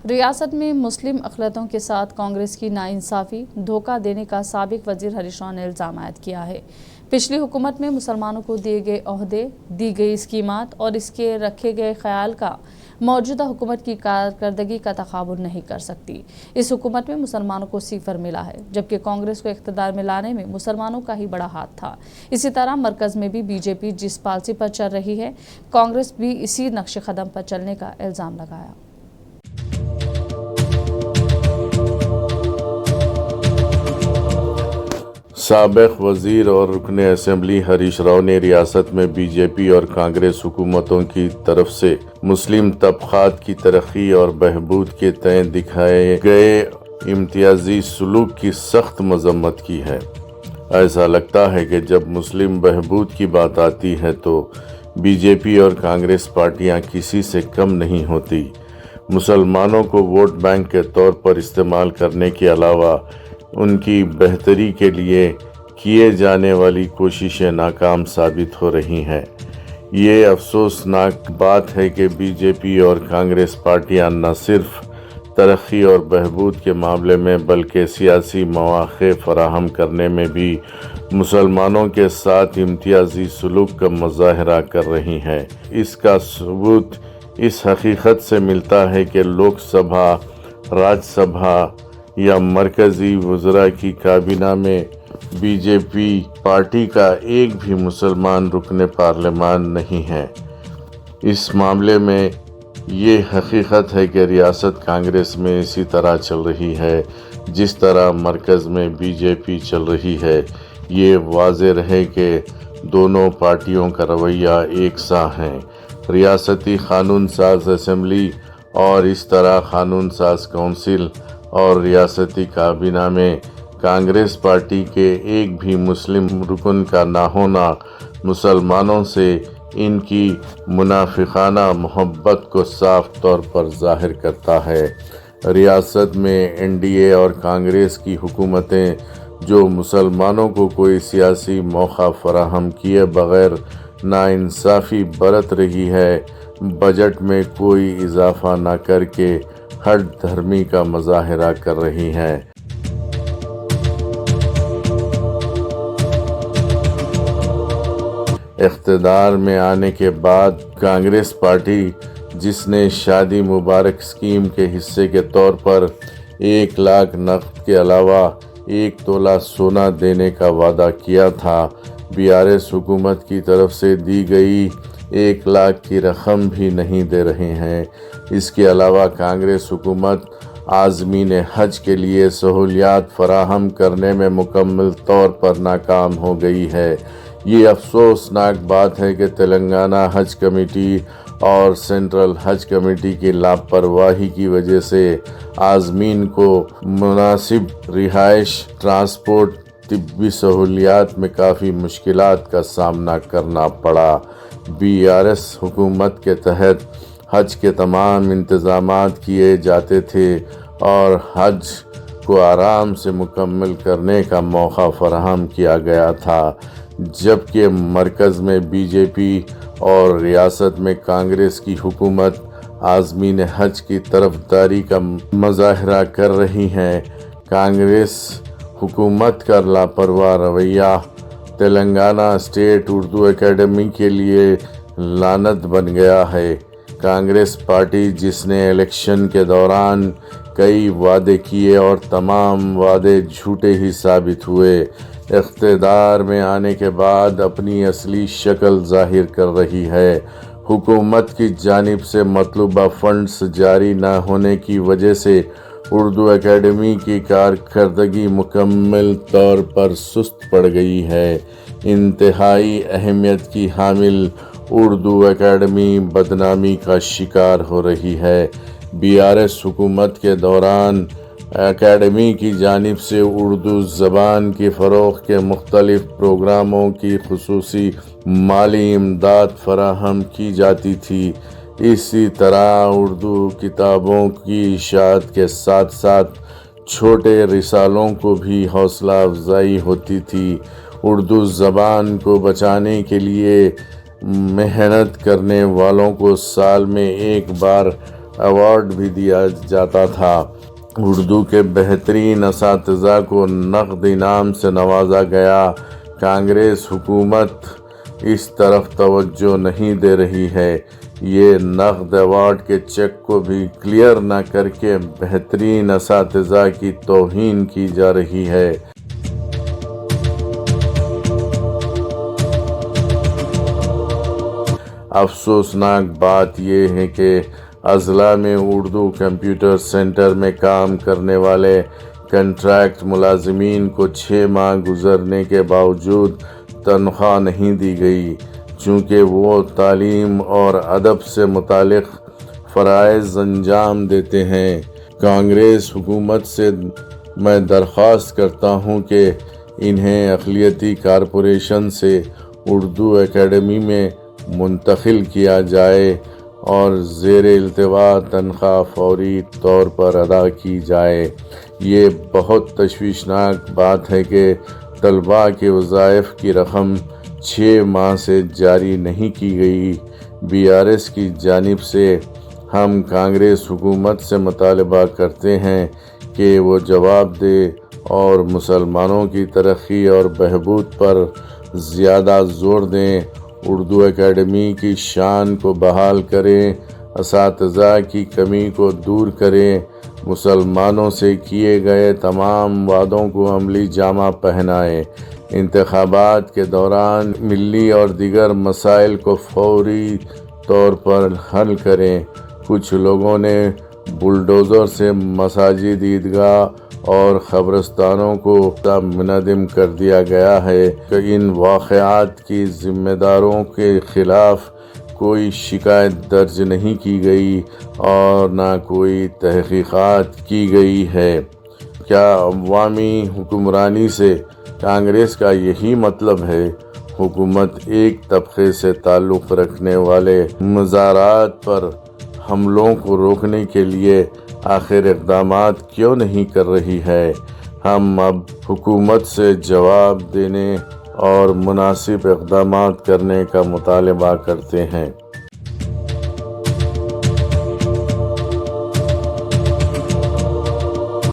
ریاست میں مسلم اقلیتوں کے ساتھ کانگریس کی ناانصافی، دھوکہ دینے کا سابق وزیر ہریش راؤ نے الزام عائد کیا ہے۔ پچھلی حکومت میں مسلمانوں کو دیے گئے عہدے، دی گئی اسکیمات اور اس کے رکھے گئے خیال کا موجودہ حکومت کی کارکردگی کا تقابل نہیں کر سکتی۔ اس حکومت میں مسلمانوں کو صفر ملا ہے، جبکہ کانگریس کو اقتدار میں لانے میں مسلمانوں کا ہی بڑا ہاتھ تھا۔ اسی طرح مرکز میں بھی بی جے پی جس پالیسی پر چل رہی ہے، کانگریس بھی اسی نقش قدم پر چلنے کا الزام لگایا۔ سابق وزیر اور رکن اسمبلی ہریش راؤ نے ریاست میں بی جے پی اور کانگریس حکومتوں کی طرف سے مسلم طبقات کی ترقی اور بہبود کے تئیں دکھائے گئے امتیازی سلوک کی سخت مذمت کی ہے۔ ایسا لگتا ہے کہ جب مسلم بہبود کی بات آتی ہے تو بی جے پی اور کانگریس پارٹیاں کسی سے کم نہیں ہوتی۔ مسلمانوں کو ووٹ بینک کے طور پر استعمال کرنے کے علاوہ ان کی بہتری کے لیے کیے جانے والی کوششیں ناکام ثابت ہو رہی ہیں۔ یہ افسوسناک بات ہے کہ بی جے پی اور کانگریس پارٹیاں نہ صرف ترقی اور بہبود کے معاملے میں بلکہ سیاسی مواقع فراہم کرنے میں بھی مسلمانوں کے ساتھ امتیازی سلوک کا مظاہرہ کر رہی ہیں۔ اس کا ثبوت اس حقیقت سے ملتا ہے کہ لوک سبھا، راج سبھا یا مرکزی وزراء کی کابینہ میں بی جے پی پارٹی کا ایک بھی مسلمان رکن پارلیمان نہیں ہے۔ اس معاملے میں یہ حقیقت ہے کہ ریاست کانگریس میں اسی طرح چل رہی ہے جس طرح مرکز میں بی جے پی چل رہی ہے۔ یہ واضح رہے کہ دونوں پارٹیوں کا رویہ یکساں ہے۔ ریاستی قانون ساز اسمبلی اور اس طرح قانون ساز کونسل اور ریاستی کابینہ میں کانگریس پارٹی کے ایک بھی مسلم رکن کا نہ ہونا مسلمانوں سے ان کی منافقانہ محبت کو صاف طور پر ظاہر کرتا ہے۔ ریاست میں این ڈی اے اور کانگریس کی حکومتیں جو مسلمانوں کو کوئی سیاسی موقع فراہم کیے بغیر ناانصافی برت رہی ہے، بجٹ میں کوئی اضافہ نہ کر کے ہٹ دھرمی کا مظاہرہ کر رہی ہیں۔ اقتدار میں آنے کے بعد کانگریس پارٹی جس نے شادی مبارک اسکیم کے حصے کے طور پر 1 لاکھ نقد کے علاوہ 1 تولہ سونا دینے کا وعدہ کیا تھا، بی آر ایس حکومت کی طرف سے دی گئی 1 لاکھ کی رقم بھی نہیں دے رہے ہیں۔ اس کے علاوہ کانگریس حکومت عازمین حج کے لیے سہولیات فراہم کرنے میں مکمل طور پر ناکام ہو گئی ہے۔ یہ افسوسناک بات ہے کہ تلنگانہ حج کمیٹی اور سینٹرل حج کمیٹی کی لاپرواہی کی وجہ سے عازمین کو مناسب رہائش، ٹرانسپورٹ، طبی سہولیات میں کافی مشکلات کا سامنا کرنا پڑا۔ بی آر ایس حکومت کے تحت حج کے تمام انتظامات کیے جاتے تھے اور حج کو آرام سے مکمل کرنے کا موقع فراہم کیا گیا تھا، جبکہ مرکز میں بی جے پی اور ریاست میں کانگریس کی حکومت عازمین حج کی طرفداری کا مظاہرہ کر رہی ہے۔ کانگریس حکومت کا لاپرواہ رویہ تلنگانہ اسٹیٹ اردو اکیڈمی کے لیے لعنت بن گیا ہے۔ کانگریس پارٹی جس نے الیکشن کے دوران کئی وعدے کیے اور تمام وعدے جھوٹے ہی ثابت ہوئے، اقتدار میں آنے کے بعد اپنی اصلی شکل ظاہر کر رہی ہے۔ حکومت کی جانب سے مطلوبہ فنڈز جاری نہ ہونے کی وجہ سے اردو اکیڈمی کی کارکردگی مکمل طور پر سست پڑ گئی ہے۔ انتہائی اہمیت کی حامل اردو اکیڈمی بدنامی کا شکار ہو رہی ہے۔ بی آر ایس حکومت کے دوران اکیڈمی کی جانب سے اردو زبان کے فروغ کے مختلف پروگراموں کی خصوصی مالی امداد فراہم کی جاتی تھی۔ اسی طرح اردو کتابوں کی اشاعت کے ساتھ ساتھ چھوٹے رسالوں کو بھی حوصلہ افزائی ہوتی تھی۔ اردو زبان کو بچانے کے لیے محنت کرنے والوں کو سال میں 1 بار ایوارڈ بھی دیا جاتا تھا۔ اردو کے بہترین اساتذہ کو نقد انعام سے نوازا گیا۔ کانگریس حکومت اس طرف توجہ نہیں دے رہی ہے۔ یہ نقد ایوارڈ کے چیک کو بھی کلیئر نہ کر کے بہترین اساتذہ کی توہین کی جا رہی ہے۔ افسوسناک بات یہ ہے کہ اضلاع میں اردو کمپیوٹر سینٹر میں کام کرنے والے کنٹریکٹ ملازمین کو 6 ماہ گزرنے کے باوجود تنخواہ نہیں دی گئی، چونکہ وہ تعلیم اور ادب سے متعلق فرائض انجام دیتے ہیں۔ کانگریس حکومت سے میں درخواست کرتا ہوں کہ انہیں اقلیتی کارپوریشن سے اردو اکیڈمی میں منتقل کیا جائے اور زیر التوا تنخواہ فوری طور پر ادا کی جائے۔ یہ بہت تشویشناک بات ہے کہ طلباء کے وظائف کی رقم 6 ماہ سے جاری نہیں کی گئی۔ BRS کی جانب سے ہم کانگریس حکومت سے مطالبہ کرتے ہیں کہ وہ جواب دے اور مسلمانوں کی ترقی اور بہبود پر زیادہ زور دیں، اردو اکیڈمی کی شان کو بحال کریں، اساتذہ کی کمی کو دور کریں، مسلمانوں سے کیے گئے تمام وعدوں کو عملی جامہ پہنائیں، انتخابات کے دوران ملی اور دیگر مسائل کو فوری طور پر حل کریں۔ کچھ لوگوں نے بلڈوزر سے مساجد، عیدگاہ اور قبرستانوں کو منہدم کر دیا گیا ہے کہ ان واقعات کی ذمہ داروں کے خلاف کوئی شکایت درج نہیں کی گئی اور نہ کوئی تحقیقات کی گئی ہے۔ کیا عوامی حکمرانی سے کانگریس کا یہی مطلب ہے؟ حکومت ایک طبقے سے تعلق رکھنے والے مزارات پر حملوں کو روکنے کے لیے آخر اقدامات کیوں نہیں کر رہی ہے؟ ہم اب حکومت سے جواب دینے اور مناسب اقدامات کرنے کا مطالبہ کرتے ہیں۔